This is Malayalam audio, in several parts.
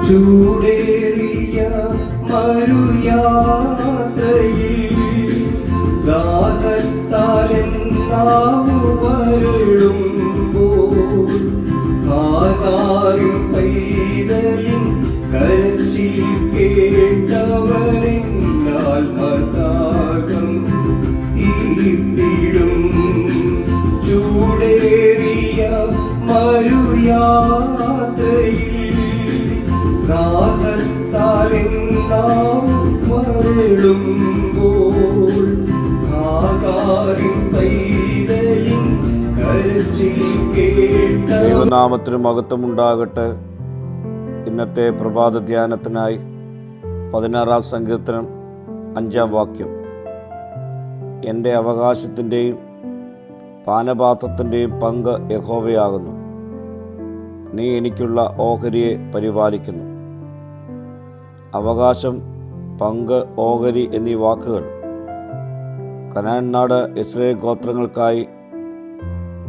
ചൂടേറിയ മരുയാത്രയിൽ ദാഹത്താലെന്നാവു വരളുമ്പോൾ ഹാഗാറിൻ പൈതലിൻ കരച്ചിൽ കേട്ടവനെന്നാൽ മതാകം തീർത്തിടും. ചൂടേറിയ മരുയാത്രയിൽ ദാഹത്താലെന്നാവു വരളുമ്പോൾ ഹാഗാറിൻ പൈതലിൻ കരച്ചിൽ കേട്ട. ദൈവനാമത്തിന് മഹത്വമുണ്ടാകട്ടെ. ഇന്നത്തെ പ്രഭാത ധ്യാനത്തിനായി 16-ാം സങ്കീർത്തനം 5-ാം വാക്യം. എൻ്റെ അവകാശത്തിൻ്റെയും പാനപാത്രത്തിൻ്റെയും പങ്ക് യഹോവയാകുന്നു. നീ എനിക്കുള്ള ഓഹരിയെ പരിപാലിക്കുന്നു. അവകാശം, പങ്ക്, ഓഹരി എന്നീ വാക്കുകൾ കനാൻ നാട് ഇസ്രായേൽ ഗോത്രങ്ങൾക്കായി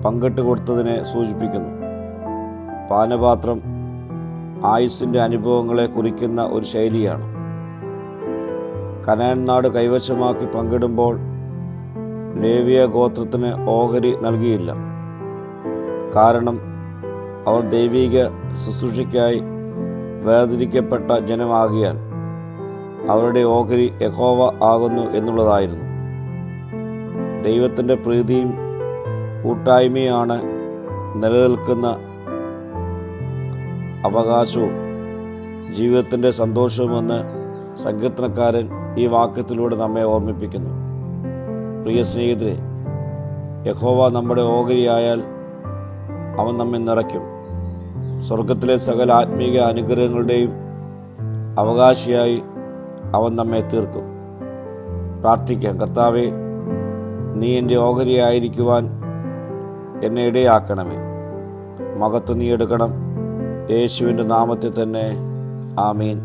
പങ്കിട്ട് കൊടുത്തതിനെ സൂചിപ്പിക്കുന്നു. പാനപാത്രം ആയുസ്സിൻ്റെ അനുഭവങ്ങളെ കുറിക്കുന്ന ഒരു ശൈലിയാണ്. കനാൻ നാട് കൈവശമാക്കി പങ്കിടുമ്പോൾ ലേവിയ ഗോത്രത്തിന് ഓഹരി നൽകിയില്ല. കാരണം അവർ ദൈവിക ശുശ്രൂഷയ്ക്കായി വേർതിരിക്കപ്പെട്ട ജനമാകിയാൽ അവരുടെ ഓഹരി യഹോവ ആകുന്നു എന്നുള്ളതായിരുന്നു. ദൈവത്തിൻ്റെ പ്രീതിയും കൂട്ടായ്മയാണ് നിലനിൽക്കുന്ന അവകാശവും ജീവിതത്തിൻ്റെ സന്തോഷവുമെന്ന് സങ്കീർത്തനക്കാരൻ ഈ വാക്യത്തിലൂടെ നമ്മെ ഓർമ്മിപ്പിക്കുന്നു. പ്രിയ സ്നേഹിതരെ, യഹോവ നമ്മുടെ ഓഹരിയായാൽ അവൻ നമ്മെ നിറയ്ക്കും. സ്വർഗത്തിലെ സകല ആത്മീക അനുഗ്രഹങ്ങളുടെയും അവകാശിയായി അവൻ നമ്മെ തീർക്കും. പ്രാർത്ഥിക്കാം. കർത്താവേ, നീ എൻ്റെ ഓഹരിയായിരിക്കുവാൻ എന്നെ ഇടയാക്കണമേ. മഹത്വം നീ എടുക്കണം. യേശുവിൻ്റെ നാമത്തിൽ തന്നെ. ആമീൻ.